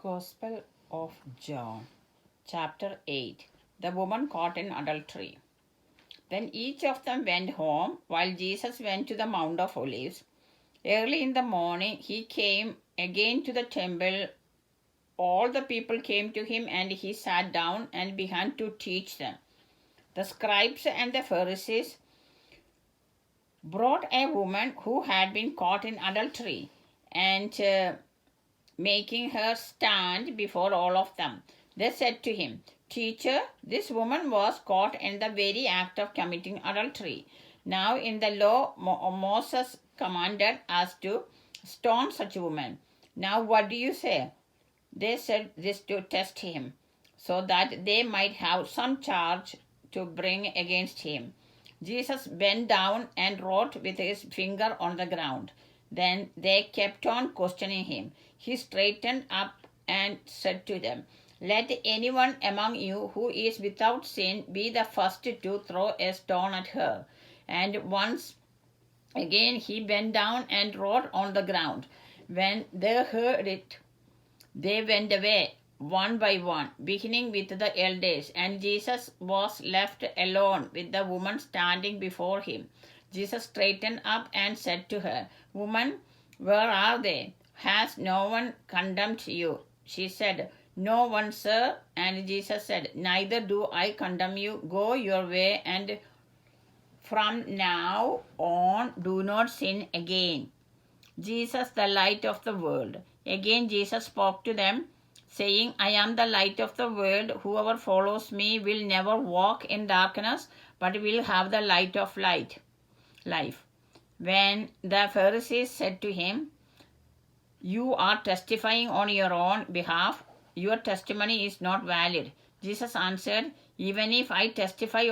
Gospel of John, chapter 8. The woman caught in adultery. Then each of them went home, while Jesus went to the Mount of Olives. Early in the morning, he came again to the temple. All the people came to him, and he sat down and began to teach them. The scribes and the Pharisees brought a woman who had been caught in adultery, and making her stand before all of them, they said to him, "Teacher, this woman was caught in the very act of committing adultery. Now in the law, Moses commanded us to stone such a woman. Now what do you say?" They said this to test him, so that they might have some charge to bring against him. Jesus bent down and wrote with his finger on the ground. Then they kept on questioning him. He straightened up and said to them, "Let anyone among you who is without sin be the first to throw a stone at her." And once again he bent down and wrote on the ground. When they heard it, they went away one by one, beginning with the elders, and Jesus was left alone with the woman standing before him. Jesus straightened up and said to her, "Woman, where are they? Has no one condemned you?" She said, "No one, sir." And Jesus said, "Neither do I condemn you. Go your way, and from now on do not sin again." Jesus, the light of the world. Again Jesus spoke to them, saying, "I am the light of the world. Whoever follows me will never walk in darkness, but will have the light of life." When the Pharisees said to him, "You are testifying on your own behalf. Your testimony is not valid." Jesus answered, "Even if I testify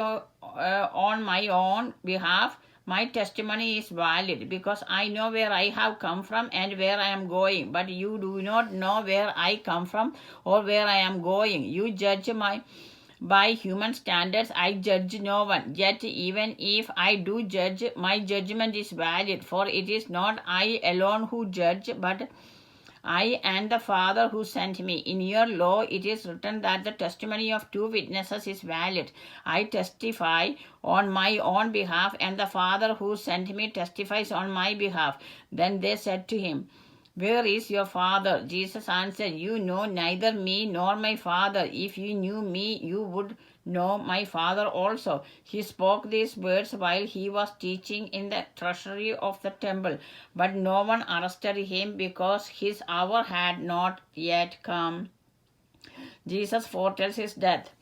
on my own behalf, my testimony is valid, because I know where I have come from and where I am going. But you do not know where I come from or where I am going. You judge by human standards. I judge no one. Yet even if I do judge, my judgment is valid, for it is not I alone who judge, but I and the Father who sent me. In your law it is written that the testimony of two witnesses is valid. I testify on my own behalf, and the Father who sent me testifies on my behalf." Then they said to him, "Where is your Father?" Jesus answered, "You know neither me nor my Father. If you knew me, you would know my Father also." He spoke these words while he was teaching in the treasury of the temple, but no one arrested him because his hour had not yet come. Jesus foretells his death.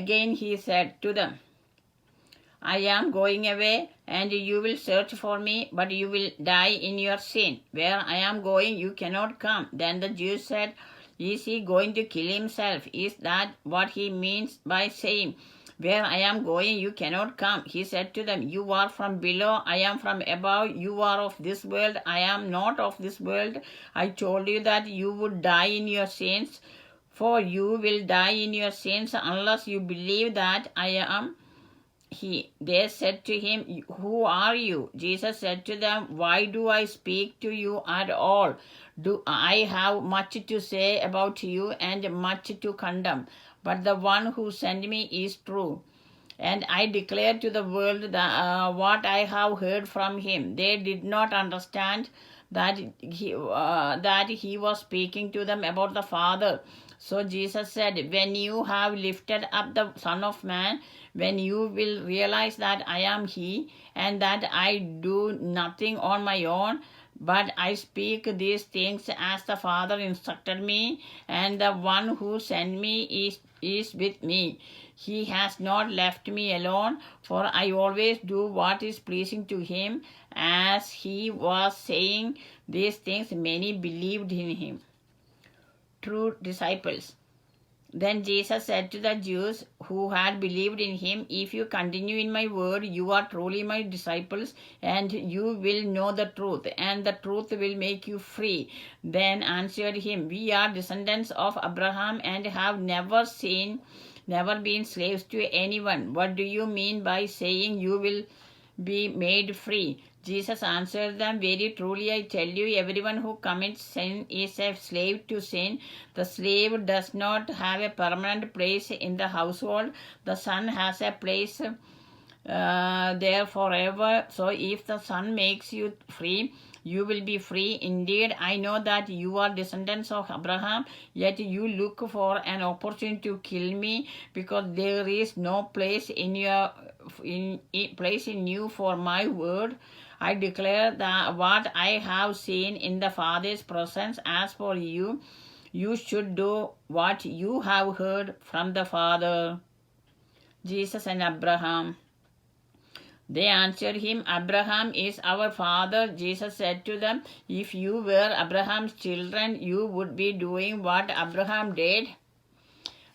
Again he said to them, "I am going away, and you will search for me, but you will die in your sin. Where I am going, you cannot come." Then the Jews said, "Is he going to kill himself? Is that what he means by saying, 'Where I am going, you cannot come'?" He said to them, "You are from below, I am from above. You are of this world, I am not of this world. I told you that you would die in your sins, for you will die in your sins unless you believe that I am He." They said to him, "Who are you?" Jesus said to them, "Why do I speak to you at all? Do I have much to say about you and much to condemn? But the one who sent me is true, and I declare to the world what I have heard from him." They did not understand that he was speaking to them about the Father. So Jesus said, "When you have lifted up the Son of Man, when you will realize that I am He, and that I do nothing on my own, but I speak these things as the Father instructed me, and the one who sent me is with me. He has not left me alone, for I always do what is pleasing to him." As he was saying these things, many believed in him. True disciples. Then Jesus said to the Jews who had believed in him, "If you continue in my word, you are truly my disciples, and you will know the truth, and the truth will make you free." Then answered him, "We are descendants of Abraham and have never been slaves to anyone. What do you mean by saying you will be made free?" Jesus answered them, Very truly I tell you, everyone who commits sin is a slave to sin. The slave does not have a permanent place in the household. The son has a place there forever. So if the Son makes you free, you will be free indeed. I know that you are descendants of Abraham, yet you look for an opportunity to kill me, because there is no place in you for my word. I declare that what I have seen in the Father's presence. As for you, you should do what you have heard from the Father. Jesus and Abraham. They answered him, Abraham is our father. Jesus said to them, If you were Abraham's children, you would be doing what Abraham did.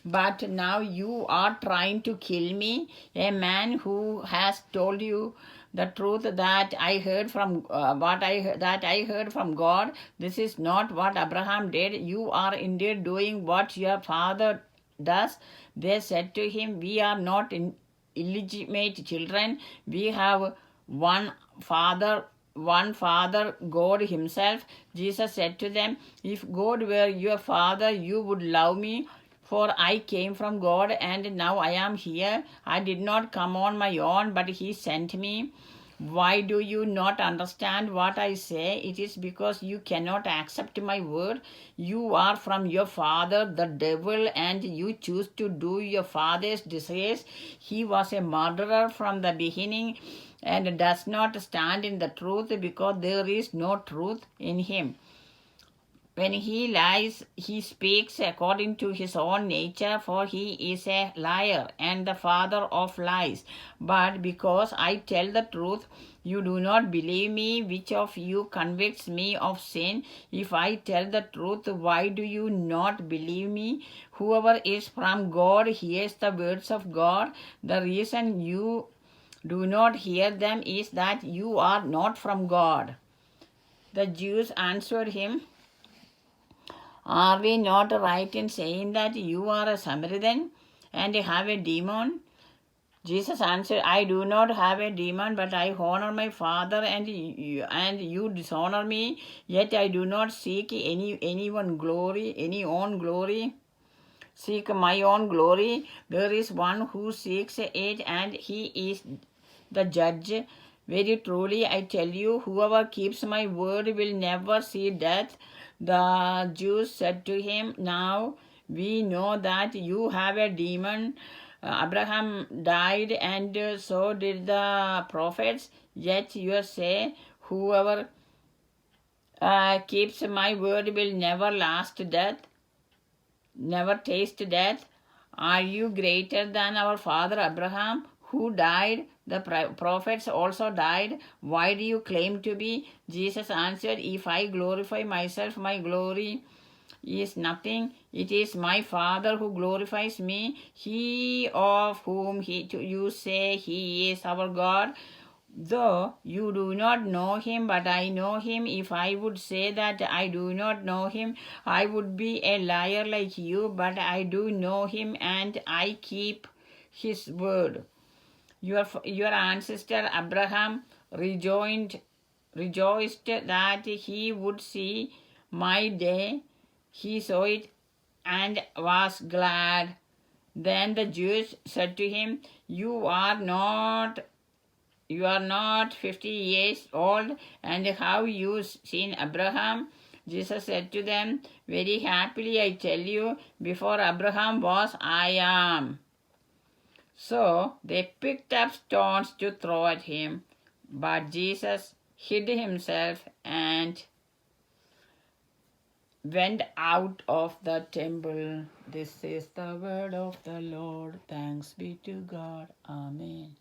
But now you are trying to kill me, a man who has told you the truth that I heard from that I heard from God. This is not what Abraham did. You are indeed doing what your father does. They said to him, We are not illegitimate children. We have one father, God himself. Jesus said to them, If God were your father, you would love me, for I came from God and now I am here. I did not come on my own, but he sent me. Why do you not understand what I say? It is because you cannot accept my word. You are from your father, the devil, and you choose to do your father's desires. He was a murderer from the beginning and does not stand in the truth, because there is no truth in him. When he lies, he speaks according to his own nature, for he is a liar and the father of lies. But because I tell the truth, you do not believe me. Which of you convicts me of sin? If I tell the truth, why do you not believe me? Whoever is from God hears the words of God. The reason you do not hear them is that you are not from God. The Jews answered him, Are we not right in saying that you are a Samaritan and have a demon? Jesus answered, I do not have a demon, but I honor my Father, and you dishonor me. Yet I do not seek any own glory. Seek my own glory. There is one who seeks it, and he is the judge. Very truly I tell you, whoever keeps my word will never see death. The Jews said to him, Now we know that you have a demon. Abraham died, and so did the prophets. Yet you say, Whoever keeps my word will never taste death. Are you greater than our father Abraham, who died? The prophets also died. Why do you claim to be? Jesus answered, If I glorify myself, my glory is nothing. It is my Father who glorifies me, he of whom you say he is our God. Though you do not know him, but I know him. If I would say that I do not know him, I would be a liar like you, but I do know him and I keep his word. Your ancestor Abraham rejoiced that he would see my day. He saw it and was glad. Then the Jews said to him, You are not 50 years old, and have you seen Abraham? Jesus said to them, Very happily I tell you, before Abraham was, I am. So they picked up stones to throw at him, but Jesus hid himself and went out of the temple. This is the word of the Lord. Thanks be to God. Amen.